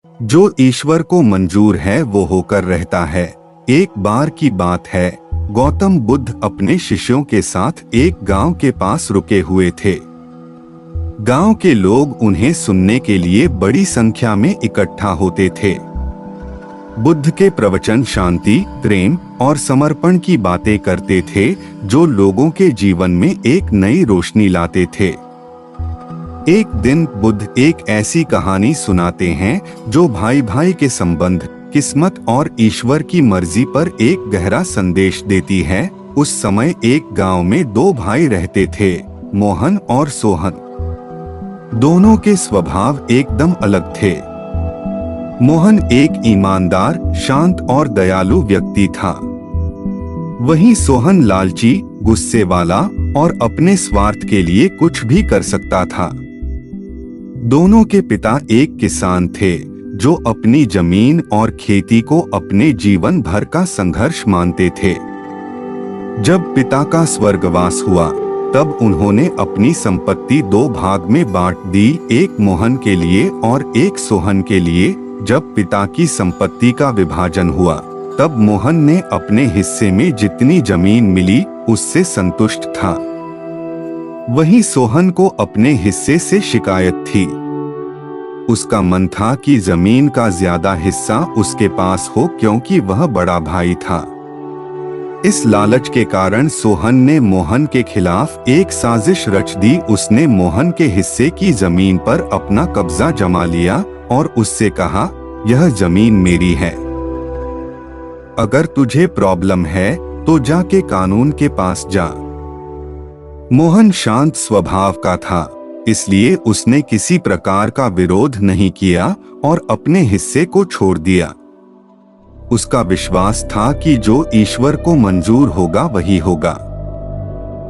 जो ईश्वर को मंजूर है वो होकर रहता है। एक बार की बात है, गौतम बुद्ध अपने शिष्यों के साथ एक गांव के पास रुके हुए थे। गांव के लोग उन्हें सुनने के लिए बड़ी संख्या में इकट्ठा होते थे। बुद्ध के प्रवचन शांति, प्रेम और समर्पण की बातें करते थे, जो लोगों के जीवन में एक नई रोशनी लाते थे। एक दिन बुद्ध एक ऐसी कहानी सुनाते हैं जो भाई भाई के संबंध, किस्मत और ईश्वर की मर्जी पर एक गहरा संदेश देती है। उस समय एक गांव में दो भाई रहते थे, मोहन और सोहन। दोनों के स्वभाव एकदम अलग थे। मोहन एक ईमानदार, शांत और दयालु व्यक्ति था। वहीं सोहन लालची, गुस्से वाला और अपने स्वार्थ के लिए कुछ भी कर सकता था। दोनों के पिता एक किसान थे जो अपनी जमीन और खेती को अपने जीवन भर का संघर्ष मानते थे। जब पिता का स्वर्गवास हुआ तब उन्होंने अपनी संपत्ति दो भाग में बांट दी, एक मोहन के लिए और एक सोहन के लिए। जब पिता की संपत्ति का विभाजन हुआ तब मोहन ने अपने हिस्से में जितनी जमीन मिली उससे संतुष्ट था। वहीं सोहन को अपने हिस्से से शिकायत थी। उसका मन था कि जमीन का ज्यादा हिस्सा उसके पास हो, क्योंकि वह बड़ा भाई था। इस लालच के कारण सोहन ने मोहन के खिलाफ एक साजिश रच दी। उसने मोहन के हिस्से की जमीन पर अपना कब्जा जमा लिया और उससे कहा, यह जमीन मेरी है। अगर तुझे प्रॉब्लम है तो जाके कानून के पास जा। मोहन शांत स्वभाव का था, इसलिए उसने किसी प्रकार का विरोध नहीं किया और अपने हिस्से को छोड़ दिया। उसका विश्वास था कि जो ईश्वर को मंजूर होगा वही होगा।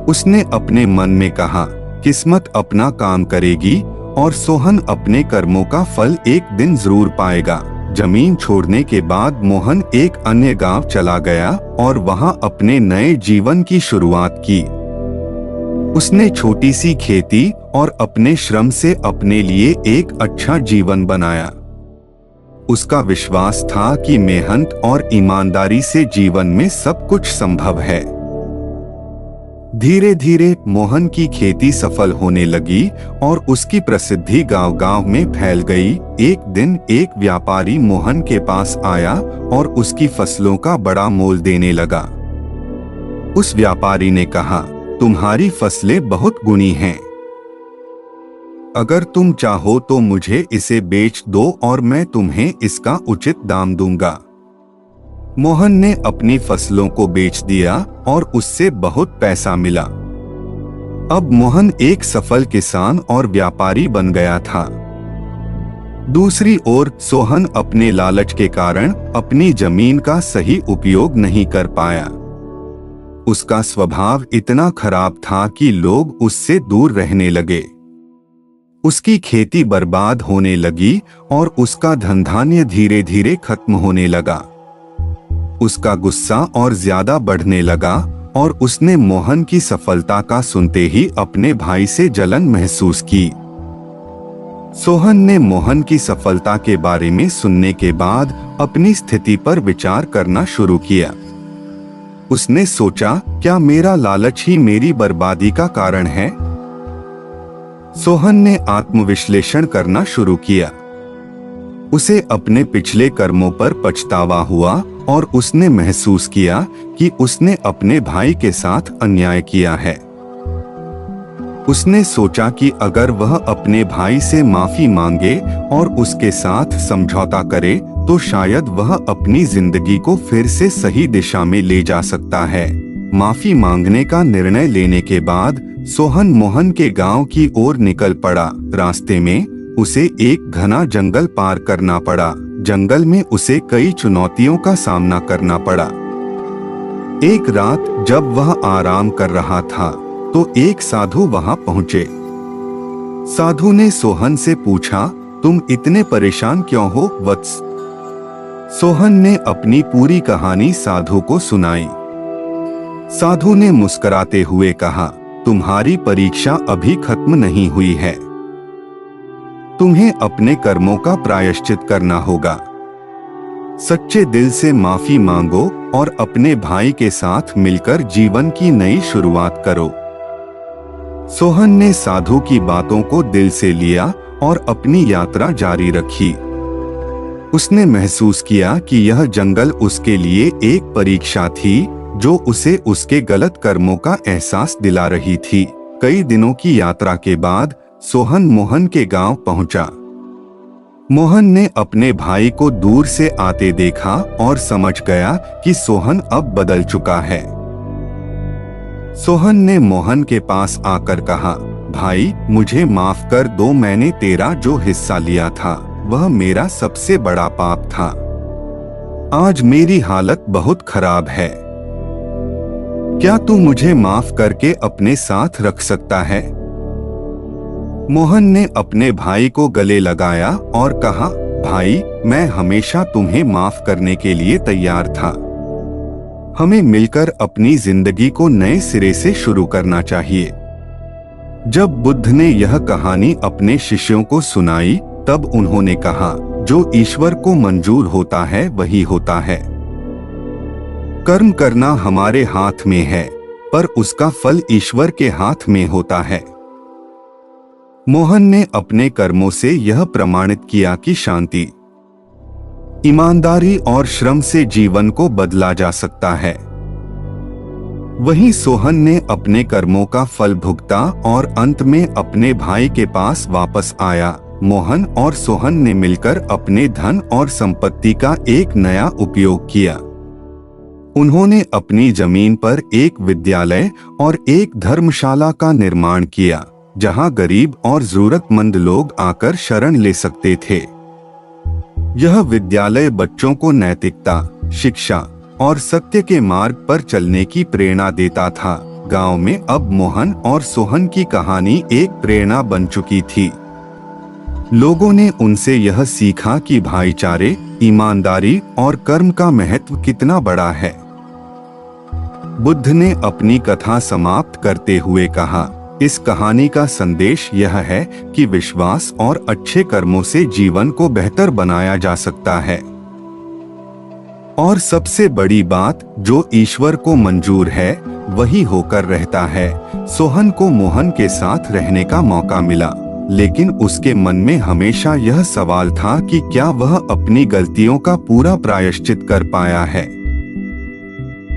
उसने अपने मन में कहा, किस्मत अपना काम करेगी और सोहन अपने कर्मों का फल एक दिन जरूर पाएगा। जमीन छोड़ने के बाद मोहन एक अन्य गांव चला गया और वहां अपने नए जीवन की शुरुआत की। उसने छोटी सी खेती और अपने श्रम से अपने लिए एक अच्छा जीवन बनाया। उसका विश्वास था कि मेहनत और ईमानदारी से जीवन में सब कुछ संभव है। धीरे धीरे मोहन की खेती सफल होने लगी और उसकी प्रसिद्धि गांव-गांव में फैल गई। एक दिन एक व्यापारी मोहन के पास आया और उसकी फसलों का बड़ा मोल देने लगा। उस व्यापारी ने कहा, तुम्हारी फसलें बहुत गुणी हैं। अगर तुम चाहो तो मुझे इसे बेच दो और मैं तुम्हें इसका उचित दाम दूंगा। मोहन ने अपनी फसलों को बेच दिया और उससे बहुत पैसा मिला। अब मोहन एक सफल किसान और व्यापारी बन गया था। दूसरी ओर सोहन अपने लालच के कारण अपनी जमीन का सही उपयोग नहीं कर पाया। उसका स्वभाव इतना खराब था कि लोग उससे दूर रहने लगे। उसकी खेती बर्बाद होने लगी और उसका धन धान्य धीरे धीरे खत्म होने लगा। उसका गुस्सा और ज्यादा बढ़ने लगा और उसने मोहन की सफलता का सुनते ही अपने भाई से जलन महसूस की। सोहन ने मोहन की सफलता के बारे में सुनने के बाद अपनी स्थिति पर विचार करना शुरू किया। उसने सोचा, क्या मेरा लालच ही मेरी बर्बादी का कारण है? सोहन ने आत्मविश्लेषण करना शुरू किया। उसे अपने पिछले कर्मों पर पछतावा हुआ और उसने महसूस किया कि उसने अपने भाई के साथ अन्याय किया है। उसने सोचा कि अगर वह अपने भाई से माफी मांगे और उसके साथ समझौता करे तो शायद वह अपनी जिंदगी को फिर से सही दिशा में ले जा सकता है। माफी मांगने का निर्णय लेने के बाद सोहन मोहन के गांव की ओर निकल पड़ा। रास्ते में उसे एक घना जंगल पार करना पड़ा। जंगल में उसे कई चुनौतियों का सामना करना पड़ा। एक रात जब वह आराम कर रहा था तो एक साधु वहां पहुंचे। साधु ने सोहन से पूछा, तुम इतने परेशान क्यों हो वत्स? सोहन ने अपनी पूरी कहानी साधु को सुनाई। साधु ने मुस्कुराते हुए कहा, तुम्हारी परीक्षा अभी खत्म नहीं हुई है। तुम्हें अपने कर्मों का प्रायश्चित करना होगा। सच्चे दिल से माफी मांगो और अपने भाई के साथ मिलकर जीवन की नई शुरुआत करो। सोहन ने साधु की बातों को दिल से लिया और अपनी यात्रा जारी रखी। उसने महसूस किया कि यह जंगल उसके लिए एक परीक्षा थी जो उसे उसके गलत कर्मों का एहसास दिला रही थी। कई दिनों की यात्रा के बाद सोहन मोहन के गांव पहुंचा। मोहन ने अपने भाई को दूर से आते देखा और समझ गया कि सोहन अब बदल चुका है। सोहन ने मोहन के पास आकर कहा, भाई मुझे माफ कर दो, मैंने तेरा जो हिस्सा लिया था वह मेरा सबसे बड़ा पाप था। आज मेरी हालत बहुत खराब है। क्या तू मुझे माफ करके अपने साथ रख सकता है? मोहन ने अपने भाई को गले लगाया और कहा, भाई मैं हमेशा तुम्हें माफ करने के लिए तैयार था। हमें मिलकर अपनी जिंदगी को नए सिरे से शुरू करना चाहिए। जब बुद्ध ने यह कहानी अपने शिष्यों को सुनाई तब उन्होंने कहा, जो ईश्वर को मंजूर होता है वही होता है। कर्म करना हमारे हाथ में है, पर उसका फल ईश्वर के हाथ में होता है। मोहन ने अपने कर्मों से यह प्रमाणित किया कि शांति, ईमानदारी और श्रम से जीवन को बदला जा सकता है। वहीं सोहन ने अपने कर्मों का फल भुगता और अंत में अपने भाई के पास वापस आया। मोहन और सोहन ने मिलकर अपने धन और संपत्ति का एक नया उपयोग किया। उन्होंने अपनी जमीन पर एक विद्यालय और एक धर्मशाला का निर्माण किया, जहां गरीब और जरूरतमंद लोग आकर शरण ले सकते थे। यह विद्यालय बच्चों को नैतिकता, शिक्षा और सत्य के मार्ग पर चलने की प्रेरणा देता था। गांव में अब मोहन और सोहन की कहानी एक प्रेरणा बन चुकी थी। लोगों ने उनसे यह सीखा कि भाईचारे, ईमानदारी और कर्म का महत्व कितना बड़ा है। बुद्ध ने अपनी कथा समाप्त करते हुए कहा, इस कहानी का संदेश यह है कि विश्वास और अच्छे कर्मों से जीवन को बेहतर बनाया जा सकता है। और सबसे बड़ी बात, जो ईश्वर को मंजूर है वही होकर रहता है। सोहन को मोहन के साथ रहने का मौका मिला, लेकिन उसके मन में हमेशा यह सवाल था कि क्या वह अपनी गलतियों का पूरा प्रायश्चित कर पाया है।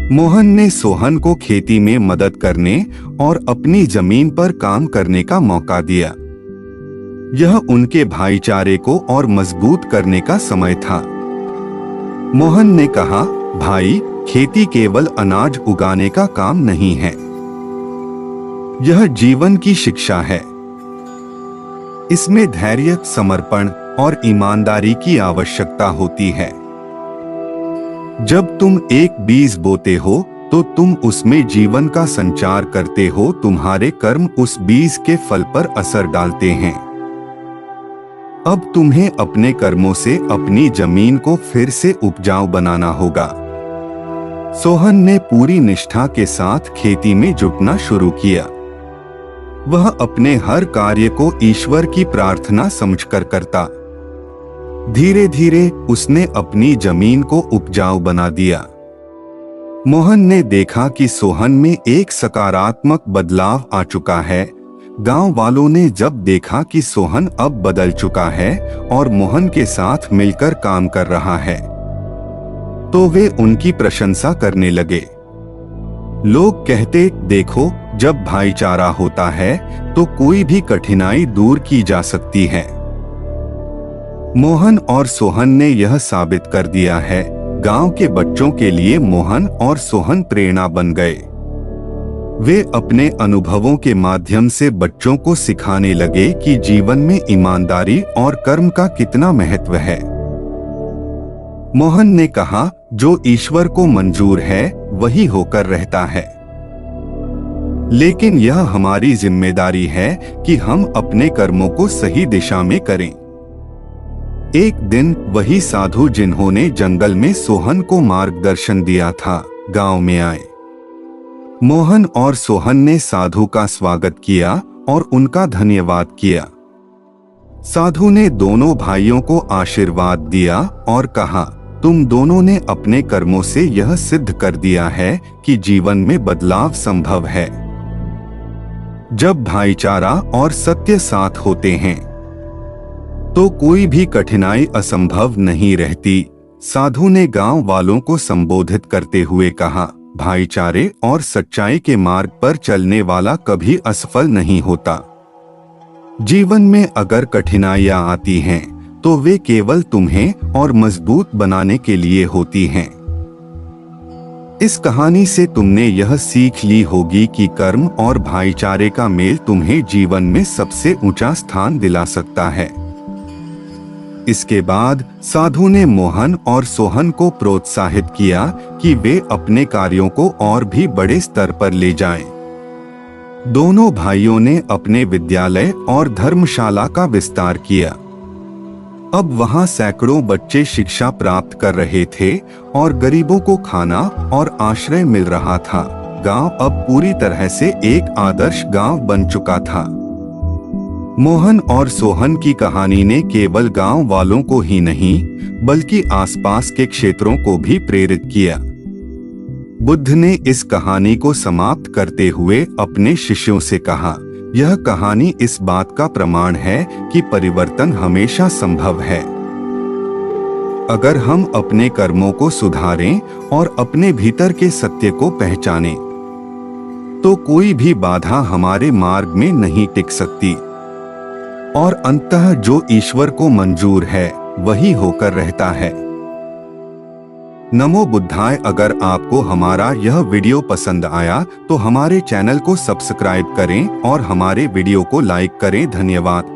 मोहन ने सोहन को खेती में मदद करने और अपनी जमीन पर काम करने का मौका दिया। यह उनके भाईचारे को और मजबूत करने का समय था। मोहन ने कहा, भाई खेती केवल अनाज उगाने का काम नहीं है, यह जीवन की शिक्षा है। इसमें धैर्य, समर्पण और ईमानदारी की आवश्यकता होती है। जब तुम एक बीज बोते हो तो तुम उसमें जीवन का संचार करते हो। तुम्हारे कर्म उस बीज के फल पर असर डालते हैं। अब तुम्हें अपने कर्मों से अपनी जमीन को फिर से उपजाऊ बनाना होगा। सोहन ने पूरी निष्ठा के साथ खेती में जुटना शुरू किया। वह अपने हर कार्य को ईश्वर की प्रार्थना समझकर करता। धीरे धीरे उसने अपनी जमीन को उपजाऊ बना दिया। मोहन ने देखा कि सोहन में एक सकारात्मक बदलाव आ चुका है। गांव वालों ने जब देखा कि सोहन अब बदल चुका है और मोहन के साथ मिलकर काम कर रहा है, तो वे उनकी प्रशंसा करने लगे। लोग कहते, देखो, जब भाईचारा होता है तो कोई भी कठिनाई दूर की जा सकती है। मोहन और सोहन ने यह साबित कर दिया है। गांव के बच्चों के लिए मोहन और सोहन प्रेरणा बन गए। वे अपने अनुभवों के माध्यम से बच्चों को सिखाने लगे कि जीवन में ईमानदारी और कर्म का कितना महत्व है। मोहन ने कहा, जो ईश्वर को मंजूर है वही होकर रहता है, लेकिन यह हमारी जिम्मेदारी है कि हम अपने कर्मों को सही दिशा में करें। एक दिन वही साधु जिन्होंने जंगल में सोहन को मार्गदर्शन दिया था, गांव में आए। मोहन और सोहन ने साधु का स्वागत किया और उनका धन्यवाद किया। साधु ने दोनों भाइयों को आशीर्वाद दिया और कहा, तुम दोनों ने अपने कर्मों से यह सिद्ध कर दिया है कि जीवन में बदलाव संभव है। जब भाईचारा और सत्य साथ होते हैं तो कोई भी कठिनाई असंभव नहीं रहती। साधु ने गांव वालों को संबोधित करते हुए कहा, भाईचारे और सच्चाई के मार्ग पर चलने वाला कभी असफल नहीं होता। जीवन में अगर कठिनाइयां आती हैं तो वे केवल तुम्हें और मजबूत बनाने के लिए होती हैं। इस कहानी से तुमने यह सीख ली होगी कि कर्म और भाईचारे का मेल तुम्हें जीवन में सबसे ऊंचा स्थान दिला सकता है। इसके बाद साधु ने मोहन और सोहन को प्रोत्साहित किया कि वे अपने कार्यों को और भी बड़े स्तर पर ले जाएं। दोनों भाइयों ने अपने विद्यालय और धर्मशाला का विस्तार किया। अब वहां सैकड़ों बच्चे शिक्षा प्राप्त कर रहे थे और गरीबों को खाना और आश्रय मिल रहा था। गांव अब पूरी तरह से एक आदर्श गांव बन चुका था। मोहन और सोहन की कहानी ने केवल गांव वालों को ही नहीं बल्कि आसपास के क्षेत्रों को भी प्रेरित किया। बुद्ध ने इस कहानी को समाप्त करते हुए अपने शिष्यों से कहा, यह कहानी इस बात का प्रमाण है कि परिवर्तन हमेशा संभव है। अगर हम अपने कर्मों को सुधारें और अपने भीतर के सत्य को पहचानें, तो कोई भी बाधा हमारे मार्ग में नहीं टिक सकती और अंततः जो ईश्वर को मंजूर है वही होकर रहता है। नमो बुद्धाय। अगर आपको हमारा यह वीडियो पसंद आया तो हमारे चैनल को सब्सक्राइब करें और हमारे वीडियो को लाइक करें। धन्यवाद।